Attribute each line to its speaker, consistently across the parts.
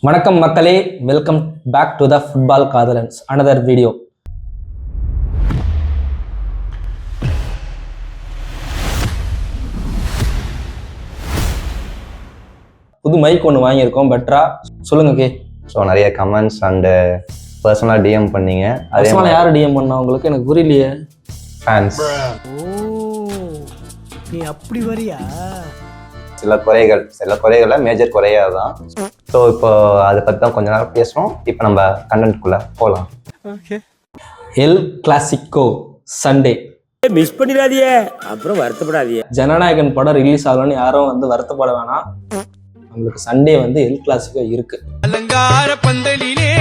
Speaker 1: வணக்கம் மக்களே, welcome back to the football காதலன்ஸ் அனதர் வீடியோ. புது மைக் ஒன்று வாங்கியிருக்கோம், பெட்டரா சொல்லுங்க கே.
Speaker 2: ஸோ நிறைய கமெண்ட்ஸ் அண்டு பர்சனலாக டிஎம் பண்ணீங்க. அதே
Speaker 1: மாதிரி யார் டிஎம் பண்ணா உங்களுக்கு? எனக்கு புரியலையே.
Speaker 2: ஃபேன்ஸ்.
Speaker 3: நீ அப்படி வரியா?
Speaker 2: சில குறைகளை மேஜர் குறையாக தான். ஸோ இப்போ அதை பற்றி தான் கொஞ்ச நேரம் பேசுகிறோம். இப்போ நம்ம கண்டென்ட்குள்ளே போகலாம்.
Speaker 1: எல் கிளாசிக்கோ சண்டே
Speaker 3: மிஸ் பண்ணிடாதியே, அப்புறம் வருத்தப்படாதியே.
Speaker 1: ஜனநாயகன் படம் ரிலீஸ் ஆகணும்னு யாரும் வருத்தப்பட வேணாம். நம்மளுக்கு சண்டே எல் கிளாசிக்கோ இருக்கு.
Speaker 4: அலங்கார பந்தலிலே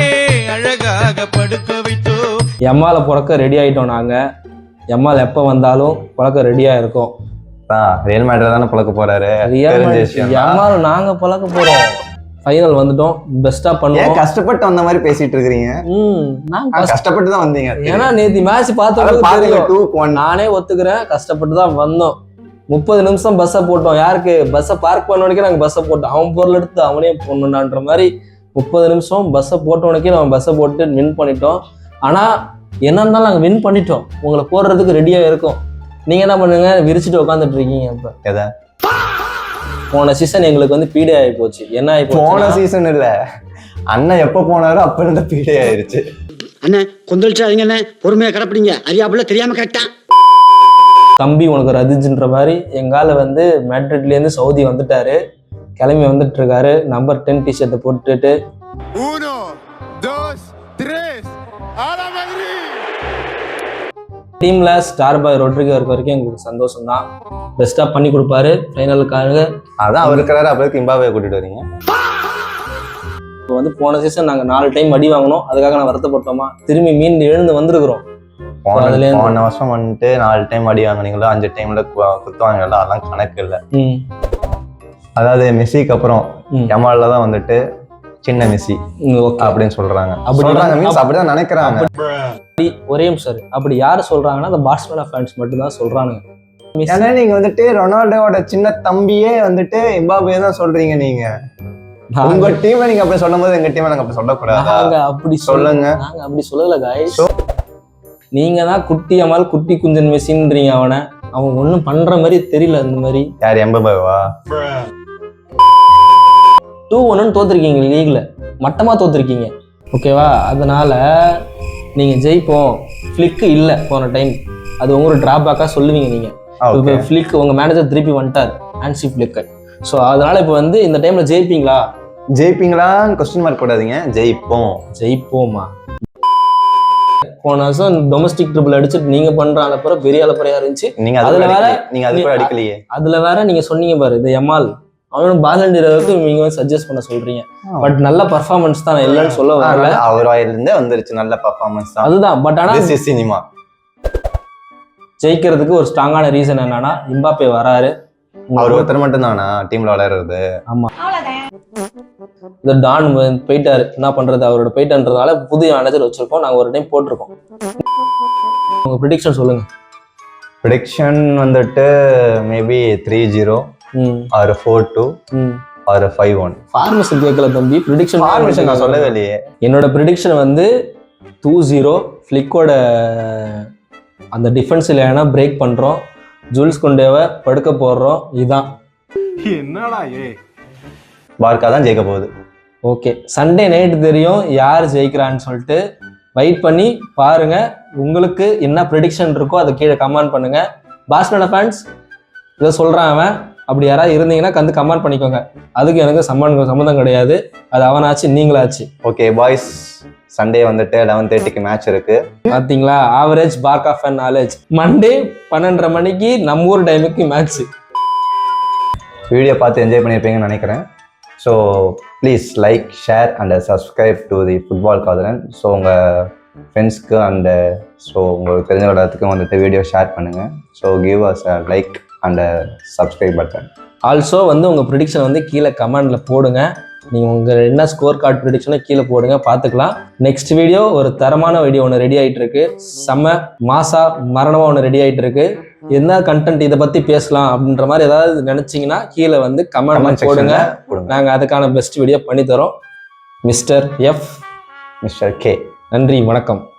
Speaker 4: அழகாக படுக்க வைத்தோ.
Speaker 1: எம்மால புறக்க ரெடி ஆயிட்டோம். நாங்க எம்மால் எப்ப வந்தாலும் புறக்க ரெடியா இருக்கோம்.
Speaker 2: ரியல் மேட்ரிட் தானே பழக்க போறாரு.
Speaker 1: எம்மால் நாங்க பழக்க போறோம். ஃபைனல் வந்துட்டோம், பெஸ்டா பண்ணுவோம்.
Speaker 2: கஷ்டப்பட்டு வந்த மாதிரி பேசிட்டு இருக்கீங்க.
Speaker 1: நாங்க
Speaker 2: கஷ்டப்பட்டு தான் வந்தீங்க.
Speaker 1: ஏன்னா நேத்து மேட்ச் பார்த்தோம். நானே ஒத்துக்கிறேன், கஷ்டப்பட்டு தான் வந்தோம். 30 நிமிஷம் பஸ்ஸை போட்டோம். யாருக்கு பஸ்ஸை பார்க் பண்ண உடனே நாங்கள் பஸ்ஸை போட்டோம். அவன் பொருள் எடுத்து அவனே போடணுன்ற மாதிரி 30 நிமிஷம் பஸ்ஸை போட்ட உடனே நம்ம பஸ்ஸை போட்டு வின் பண்ணிட்டோம். ஆனா என்ன இருந்தாலும் நாங்கள் வின் பண்ணிட்டோம். உங்களை போடுறதுக்கு ரெடியா இருக்கோம். நீங்க என்ன பண்ணுங்க, விரிச்சிட்டு உட்காந்துட்டு இருக்கீங்க. இப்ப போன சீசன் எங்களுக்கு பீடே ஆகி போச்சு. என்ன ஆகி போச்சு?
Speaker 2: போன சீசன் இல்ல, அண்ணன் எப்ப போனாரோ அப்ப இருந்த பீடே ஆயிருச்சு.
Speaker 5: அண்ணன் கொந்தளிச்சாதீங்க, அண்ணன் பொறுமையா கடப்பிடிங்க. அறியாப்புல தெரியாம கரெக்டா
Speaker 1: தம்பி உனக்கு ரதிஜுன்ற மாதிரி எங்கால மேட்ரிட்ல இருந்து சவுதி வந்துட்டாரு. கிளம்பி வந்துட்டு இருக்காரு. நம்பர் 10 டிஷர்ட்டை போட்டுட்டு. டீம்ல ஸ்டார் பாய் ரொட்ரிகோ இருக்க வரைக்கும் எங்களுக்கு சந்தோஷம் தான். பெஸ்டா பண்ணி கொடுப்பாரு ஃபைனலுக்காக.
Speaker 2: அதான் அவர் இருக்கிறாரு. அப்புறம் இம்பாவே கூட்டிட்டு வரீங்க.
Speaker 1: இப்போ போன சீசன் நாங்க 4 டைம் அடி வாங்கினோம். அதுக்காக நான் வருத்தப்பட்டோமா? திரும்பி மீண்டு எழுந்து வந்திருக்கிறோம்.
Speaker 2: போன வருஷம் 4 டைம் அடி வாங்கினீங்களா, 5 டைம்ல குத்துவாங்கல்ல, அதெல்லாம் கணக்கு இல்லை. அதாவது மெஸ்ஸிக்கு அப்புறம் யமால்ல தான் சின்ன மெஸ்ஸி அப்படின்னு சொல்றாங்க. அப்படிதான் நினைக்கிறாங்க.
Speaker 1: ஒரே நிமிஷம், அப்படி யாரு சொல்றாங்கன்னா அந்த பார்சலோனா ஃபேன்ஸ் மட்டும் தான் சொல்றாங்க.
Speaker 2: ஏன்னா நீங்க ரொனால்டோவோட சின்ன தம்பியே எம்பாப்பே தான் சொல்றீங்க. நீங்க உங்க டீமை நீங்க அப்படி சொல்லும் போது எங்க டீமை நாங்க அப்படி சொல்லக்கூடாது.
Speaker 1: அப்படி சொல்லுங்க. நாங்க அப்படி சொல்லல காய்ஸ். நீங்க தான் குட்டி அம்மாள் குட்டி குஞ்சன் மெஸ்ஸின்றீங்க. அவன் ஒன்னும் பண்ற மாதிரி தெரியல. அந்த மாதிரி
Speaker 2: யார்? எம்பாப்பேவா?
Speaker 1: 2-1 தோத்துருக்கீங்க. லீக்ல மட்டமா தோத்துருக்கீங்க. ஓகேவா? அதனால நீங்க ஜெயிப்போம். ஃபிளிக் இல்ல போன டைம். அது உங்களோட டிராபேக்கா சொல்லுவீங்க நீங்க. இப்போ ஃபிளிக் உங்க மேனேஜர் திருப்பி வந்துட்டார், ஹான்சி ஃபிளிக். ஸோ அதனால இப்போ இந்த டைம்ல ஜெயிப்பீங்களா
Speaker 2: கொஸ்டின் மார்க் போடாதீங்க.
Speaker 1: ஜெயிப்போமா? போன வருஷம் டொமஸ்டிக் ட்ரிபிள் அடிச்சுட்டு நீங்க பண்ற அலப்பறம் பெரிய அலப்பறையா இருந்துச்சு. அதுல வேற நீங்க சொன்னீங்க பாரு, இந்த எம்மால் அவனும் பாலண்டியருக்கு நீங்க சஜஸ்ட் பண்ண சொல்றீங்க. பட் நல்ல பர்ஃபார்மன்ஸ் தான், இல்லைன்னு சொல்ல வரல.
Speaker 2: அவர் வாயிலிருந்தே வந்துருச்சு நல்ல பர்ஃபார்மன்ஸ் தான்.
Speaker 1: அதுதான். பட் ஆனா
Speaker 2: சினிமா
Speaker 1: ஜெயிக்கிறதுக்கு ஒரு ஸ்ட்ராங்கான ரீசன் என்னன்னா, எம்பாப்பே வராரு.
Speaker 2: அவர் ஒருத்தர் மட்டும் தானா டீம்ல விளையாடுறது?
Speaker 1: ஆமா, இந்த டான் போயிட்டாரு. என்ன பண்றது, அவரோட போயிட்டான்றதுனால புதிய மேனேஜர் வச்சிருக்கோம். நாங்க ஒரு டைம் போட்டிருக்கோம். உங்க ப்ரெடிக்ஷன் சொல்லுங்க.
Speaker 2: Prediction maybe 3-0 or 4-2 or 5-1.
Speaker 1: Formation கேட்கல தம்பி. ப்ரெடிக்ஷன்
Speaker 2: நான் சொல்லவே இல்லையே.
Speaker 1: என்னோட ப்ரெடிக்ஷன் 2-0. ஃபிளிக்கோட அந்த டிஃபென்ஸ்ல ஏன்னா பிரேக் பண்றோம். ஜூல்ஸ் கொண்டேவை படுக்க போடுறோம். இதுதான்.
Speaker 4: என்னடா
Speaker 2: பார்க்கா தான் ஜெயிக்க போகுது.
Speaker 1: ஓகே, சண்டே நைட்டு தெரியும் யார் ஜெயிக்கிறான்னு சொல்லிட்டு. வெயிட் பண்ணி பாருங்க. உங்களுக்கு என்ன ப்ரெடிக்ஷன் இருக்கோ அதை கீழே கமெண்ட் பண்ணுங்க. பார்சலோனா ஃபேன்ஸ் இதை சொல்றான் அவன். அப்படி யாராவது இருந்தீங்கன்னா கமெண்ட் பண்ணிக்கோங்க. அதுக்கு எனக்கு சம்மந்தம் கிடையாது. அது அவனாச்சு நீங்களாச்சு.
Speaker 2: ஓகே பாய்ஸ், சண்டே 11:30 மேட்ச் இருக்கு.
Speaker 1: பாத்தீங்களா? ஆவரேஜ் பார்க்கா ஃபேன் நாலேஜ். மண்டே 12:30 மணிக்கு நம்ம ஊர் டைமுக்கு மேட்ச்.
Speaker 2: வீடியோ பார்த்து என்ஜாய் பண்ணியிருப்பீங்கன்னு நினைக்கிறேன். So please like, share and subscribe to the football காதலன். ஸோ உங்கள் ஃப்ரெண்ட்ஸ்க்கு அண்டு உங்களுக்கு தெரிஞ்ச இடத்துக்கு வீடியோ ஷேர் பண்ணுங்கள். So give us a like and subscribe button.
Speaker 1: Also உங்கள் ப்ரெடிக்ஷன் கீழே கமெண்டில் போடுங்க. நீங்கள் உங்கள் என்ன ஸ்கோர் கார்டு ப்ரெடிக்ஷனை கீழே போடுங்க, பார்த்துக்கலாம். நெக்ஸ்ட் வீடியோ ஒரு தரமான வீடியோ ஒன்று ரெடி ஆகிட்டு இருக்கு. செம்ம மாசா மரணமாக ஒன்று ரெடி ஆகிட்டு இருக்கு. என்ன கண்டென்ட் இதை பற்றி பேசலாம் அப்படின்ற மாதிரி ஏதாவது நினச்சிங்கன்னா கீழே கமெண்ட் போடுங்க. நாங்கள் அதுக்கான பெஸ்ட் வீடியோ பண்ணி தரோம். Mister F.
Speaker 2: Mister K.
Speaker 1: நன்றி, வணக்கம்.